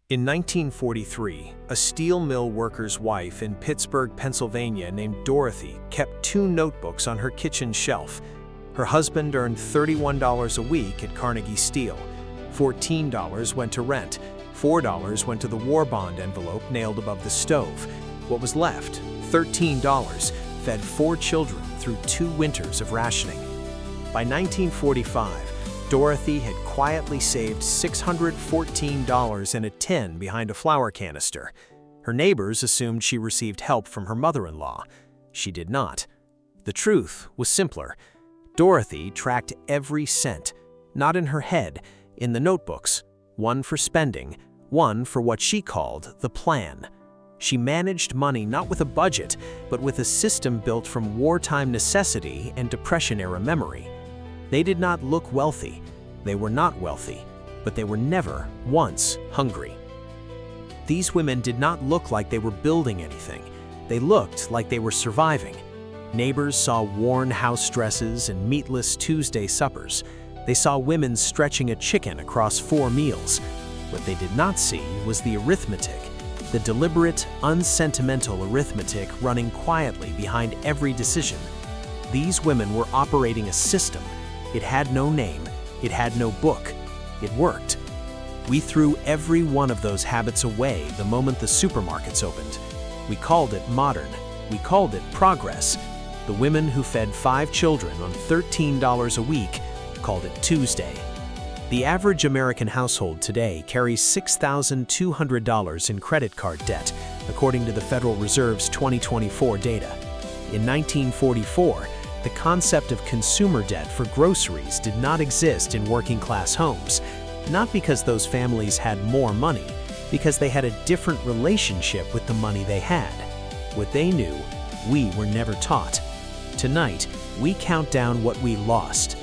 In 1943, a steel mill worker's wife in Pittsburgh, Pennsylvania named Dorothy kept 2 notebooks on her kitchen shelf. Her husband earned $31 a week at Carnegie Steel. $14 went to rent. $4 went to the war bond envelope nailed above the stove. What was left, $13, fed 4 children through 2 winters of rationing. By 1945, Dorothy had quietly saved $614 in a tin behind a flour canister. Her neighbors assumed she received help from her mother-in-law. She did not. The truth was simpler. Dorothy tracked every cent, not in her head, in the notebooks, one for spending, one for what she called the plan. She managed money not with a budget, but with a system built from wartime necessity and Depression-era memory. They did not look wealthy. They were not wealthy, but they were never once hungry. These women did not look like they were building anything. They looked like they were surviving. Neighbors saw worn house dresses and meatless Tuesday suppers. They saw women stretching a chicken across 4 meals. What they did not see was the arithmetic, the deliberate, unsentimental arithmetic running quietly behind every decision. These women were operating a system. It had no name. It had no book. It worked. We threw every one of those habits away the moment the supermarkets opened. We called it modern. We called it progress. The women who fed 5 children on $13 a week called it Tuesday. The average American household today carries $6,200 in credit card debt, according to the Federal Reserve's 2024 data. In 1944, the concept of consumer debt for groceries did not exist in working-class homes, not because those families had more money, because they had a different relationship with the money they had. What they knew, we were never taught. Tonight, we count down what we lost.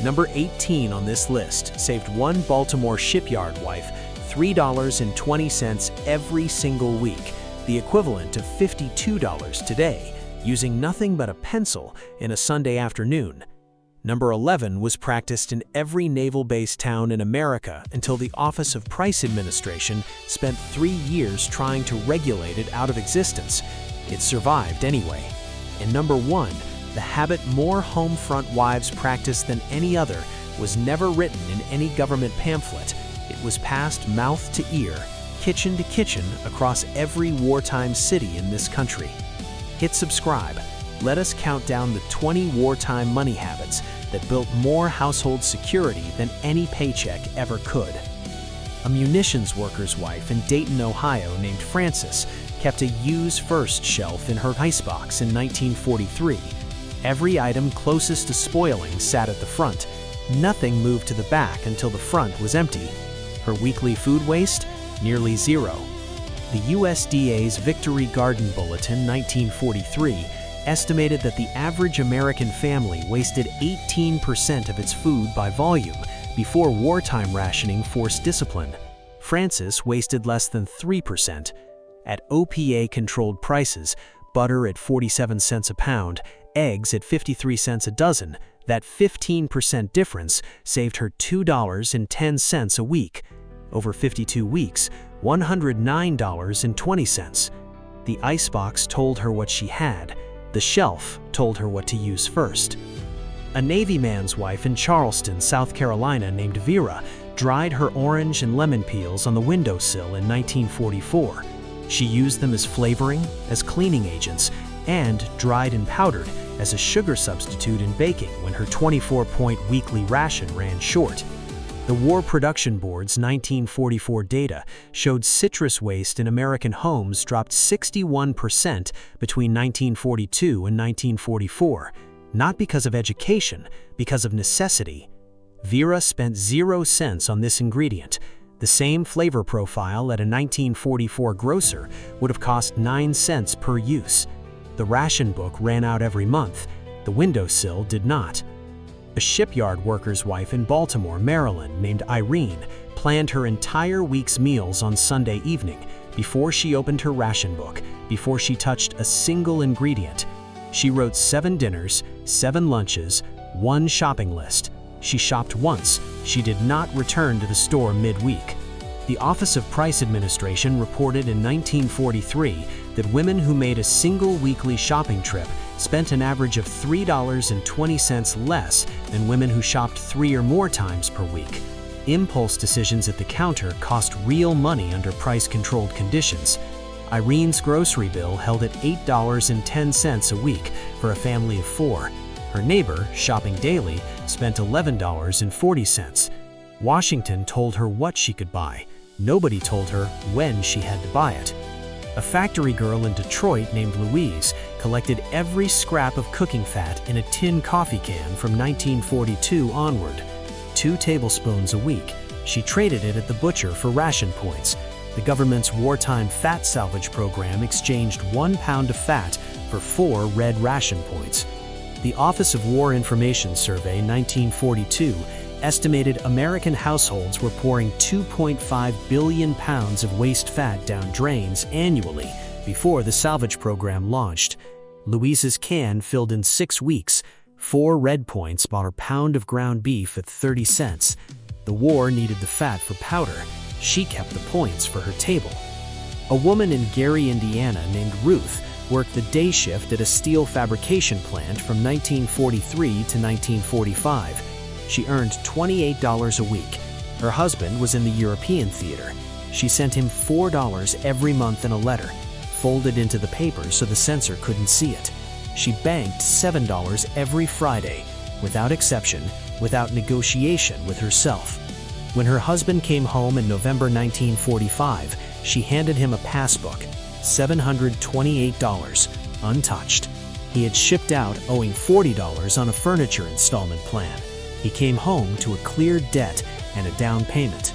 Number 18 on this list saved one Baltimore shipyard wife $3.20 every single week, the equivalent of $52 today, using nothing but a pencil in a Sunday afternoon. Number 11 was practiced in every naval-based town in America until the Office of Price Administration spent 3 years trying to regulate it out of existence. It survived anyway. And number 1, the habit more home front wives practice than any other was never written in any government pamphlet. It was passed mouth to ear, kitchen to kitchen across every wartime city in this country. Hit subscribe. Let us count down the 20 wartime money habits that built more household security than any paycheck ever could. A munitions worker's wife in Dayton, Ohio named Frances kept a use first shelf in her icebox in 1943. Every item closest to spoiling sat at the front. Nothing moved to the back until the front was empty. Her weekly food waste? Nearly zero. The USDA's Victory Garden Bulletin 1943 estimated that the average American family wasted 18% of its food by volume before wartime rationing forced discipline. Frances wasted less than 3%. At OPA-controlled prices, butter at 47 cents a pound, eggs at 53 cents a dozen, that 15% difference saved her $2.10 a week. Over 52 weeks, $109.20. The icebox told her what she had. The shelf told her what to use first. A Navy man's wife in Charleston, South Carolina named Vera dried her orange and lemon peels on the windowsill in 1944. She used them as flavoring, as cleaning agents, and dried and powdered as a sugar substitute in baking when her 24-point weekly ration ran short. The War Production Board's 1944 data showed citrus waste in American homes dropped 61% between 1942 and 1944, not because of education, because of necessity. Vera spent 0 cents on this ingredient. The same flavor profile at a 1944 grocer would have cost 9 cents per use. The ration book ran out every month. The windowsill did not. A shipyard worker's wife in Baltimore, Maryland, named Irene, planned her entire week's meals on Sunday evening before she opened her ration book, before she touched a single ingredient. She wrote 7 dinners, 7 lunches, 1 shopping list. She shopped once. She did not return to the store midweek. The Office of Price Administration reported in 1943 that women who made a single weekly shopping trip spent an average of $3.20 less than women who shopped 3 or more times per week. Impulse decisions at the counter cost real money under price-controlled conditions. Irene's grocery bill held at $8.10 a week for a family of 4. Her neighbor, shopping daily, spent $11.40. Washington told her what she could buy. Nobody told her when she had to buy it. A factory girl in Detroit named Louise collected every scrap of cooking fat in a tin coffee can from 1942 onward. 2 tablespoons a week. She traded it at the butcher for ration points. The government's wartime fat salvage program exchanged 1 pound of fat for 4 red ration points. The Office of War Information Survey 1942 estimated American households were pouring 2.5 billion pounds of waste fat down drains annually before the salvage program launched. Louise's can filled in 6 weeks. 4 red points bought her pound of ground beef at 30 cents. The war needed the fat for powder. She kept the points for her table. A woman in Gary, Indiana named Ruth worked the day shift at a steel fabrication plant from 1943 to 1945. She earned $28 a week. Her husband was in the European theater. She sent him $4 every month in a letter, folded into the paper so the censor couldn't see it. She banked $7 every Friday, without exception, without negotiation with herself. When her husband came home in November 1945, she handed him a passbook, $728, untouched. He had shipped out owing $40 on a furniture installment plan. He came home to a clear debt and a down payment.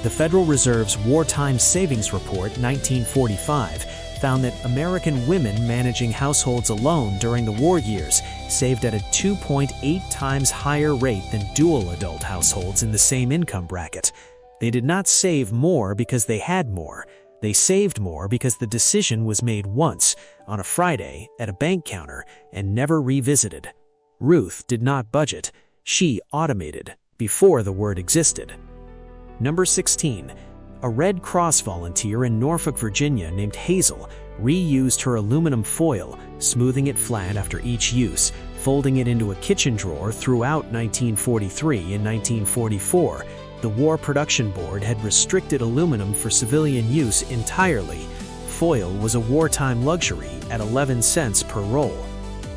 The Federal Reserve's Wartime Savings Report 1945 found that American women managing households alone during the war years saved at a 2.8 times higher rate than dual adult households in the same income bracket. They did not save more because they had more. They saved more because the decision was made once, on a Friday, at a bank counter, and never revisited. Ruth did not budget. She automated before the word existed. Number 16. A Red Cross volunteer in Norfolk, Virginia named Hazel reused her aluminum foil, smoothing it flat after each use, folding it into a kitchen drawer throughout 1943 and 1944. The War Production Board had restricted aluminum for civilian use entirely. Foil was a wartime luxury at 11 cents per roll.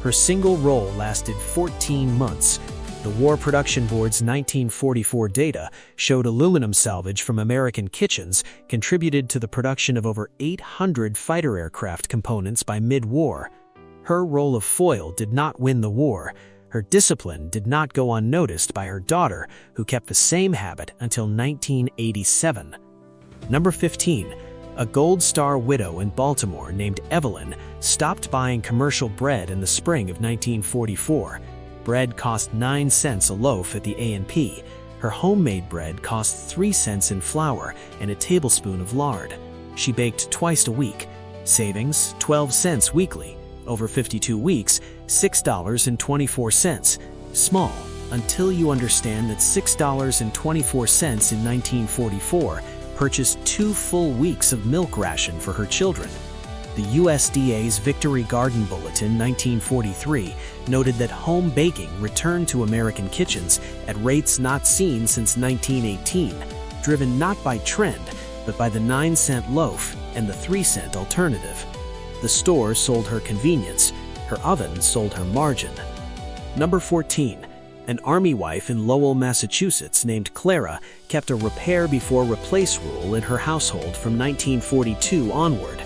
Her single roll lasted 14 months. The War Production Board's 1944 data showed aluminum salvage from American kitchens contributed to the production of over 800 fighter aircraft components by mid-war. Her roll of foil did not win the war. Her discipline did not go unnoticed by her daughter, who kept the same habit until 1987. Number 15. A Gold Star widow in Baltimore named Evelyn stopped buying commercial bread in the spring of 1944. Bread cost 9 cents a loaf at the A&P. Her homemade bread cost 3 cents in flour and a tablespoon of lard. She baked twice a week. Savings, 12 cents weekly. Over 52 weeks, $6.24. Small, until you understand that $6.24 in 1944 purchased 2 full weeks of milk ration for her children. The USDA's Victory Garden Bulletin 1943 noted that home baking returned to American kitchens at rates not seen since 1918, driven not by trend, but by the 9-cent loaf and the 3-cent alternative. The store sold her convenience. Her oven sold her margin. Number 14. An Army wife in Lowell, Massachusetts named Clara kept a repair before replace rule in her household from 1942 onward.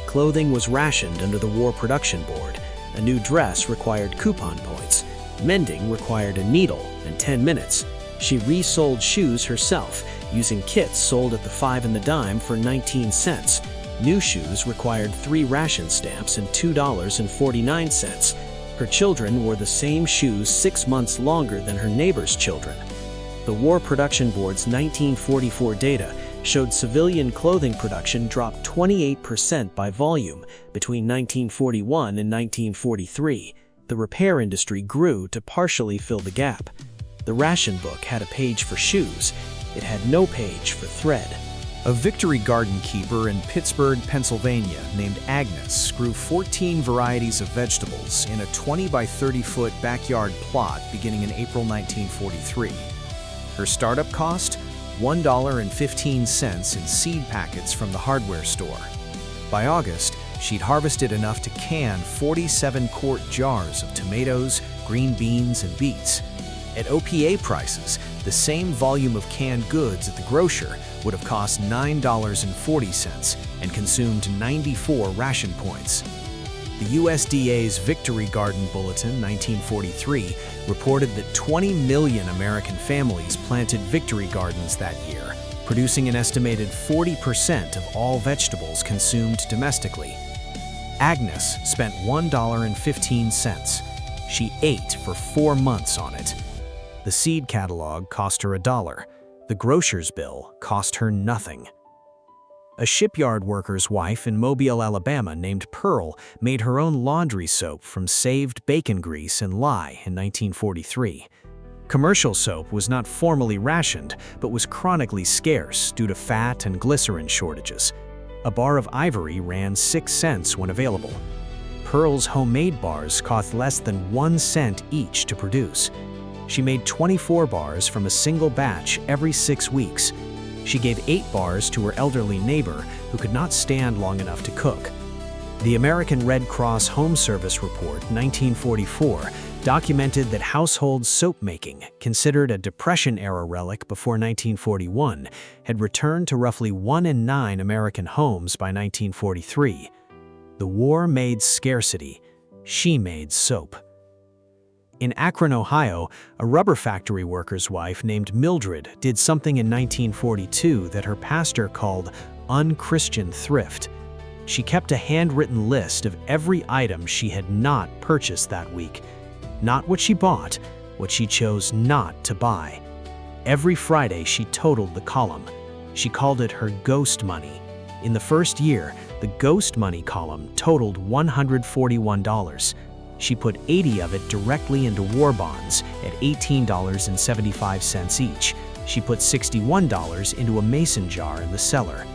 Clothing was rationed under the War Production Board. A new dress required coupon points. Mending required a needle and 10 minutes. She resold shoes herself, using kits sold at the 5 and the dime for 19 cents. New shoes required 3 ration stamps and $2.49. Her children wore the same shoes 6 months longer than her neighbors' children. The War Production Board's 1944 data showed civilian clothing production dropped 28% by volume between 1941 and 1943. The repair industry grew to partially fill the gap. The ration book had a page for shoes. It had no page for thread. A Victory Garden keeper in Pittsburgh, Pennsylvania, named Agnes grew 14 varieties of vegetables in a 20 by 30-foot backyard plot beginning in April 1943. Her startup cost? $1.15 in seed packets from the hardware store. By August, she'd harvested enough to can 47-quart jars of tomatoes, green beans, and beets. At OPA prices, the same volume of canned goods at the grocer would have cost $9.40 and consumed 94 ration points. The USDA's Victory Garden Bulletin 1943 reported that 20 million American families planted victory gardens that year, producing an estimated 40% of all vegetables consumed domestically. Agnes spent $1.15. She ate for 4 months on it. The seed catalog cost her $1. The grocer's bill cost her nothing. A shipyard worker's wife in Mobile, Alabama, named Pearl made her own laundry soap from saved bacon grease and lye in 1943. Commercial soap was not formally rationed, but was chronically scarce due to fat and glycerin shortages. A bar of ivory ran 6 cents when available. Pearl's homemade bars cost less than 1 cent each to produce. She made 24 bars from a single batch every 6 weeks. She gave 8 bars to her elderly neighbor who could not stand long enough to cook. The American Red Cross Home Service Report, 1944, documented that household soap making, considered a Depression-era relic before 1941, had returned to roughly 1 in 9 American homes by 1943. The war made scarcity. She made soap. In Akron, Ohio, a rubber factory worker's wife named Mildred did something in 1942 that her pastor called unchristian thrift. She kept a handwritten list of every item she had not purchased that week. Not what she bought, what she chose not to buy. Every Friday she totaled the column. She called it her ghost money. In the first year, the ghost money column totaled $141. She put 80 of it directly into war bonds at $18.75 each. She put $61 into a mason jar in the cellar.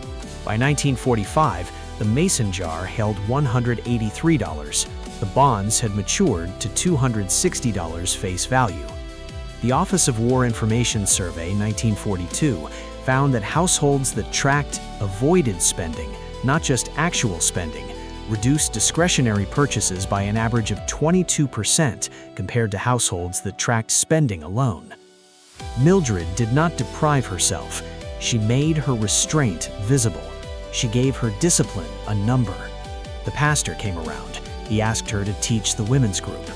By 1945, the mason jar held $183. The bonds had matured to $260 face value. The Office of War Information Survey 1942 found that households that tracked avoided spending, not just actual spending, reduced discretionary purchases by an average of 22% compared to households that tracked spending alone. Mildred did not deprive herself. She made her restraint visible. She gave her discipline a number. The pastor came around. He asked her to teach the women's group.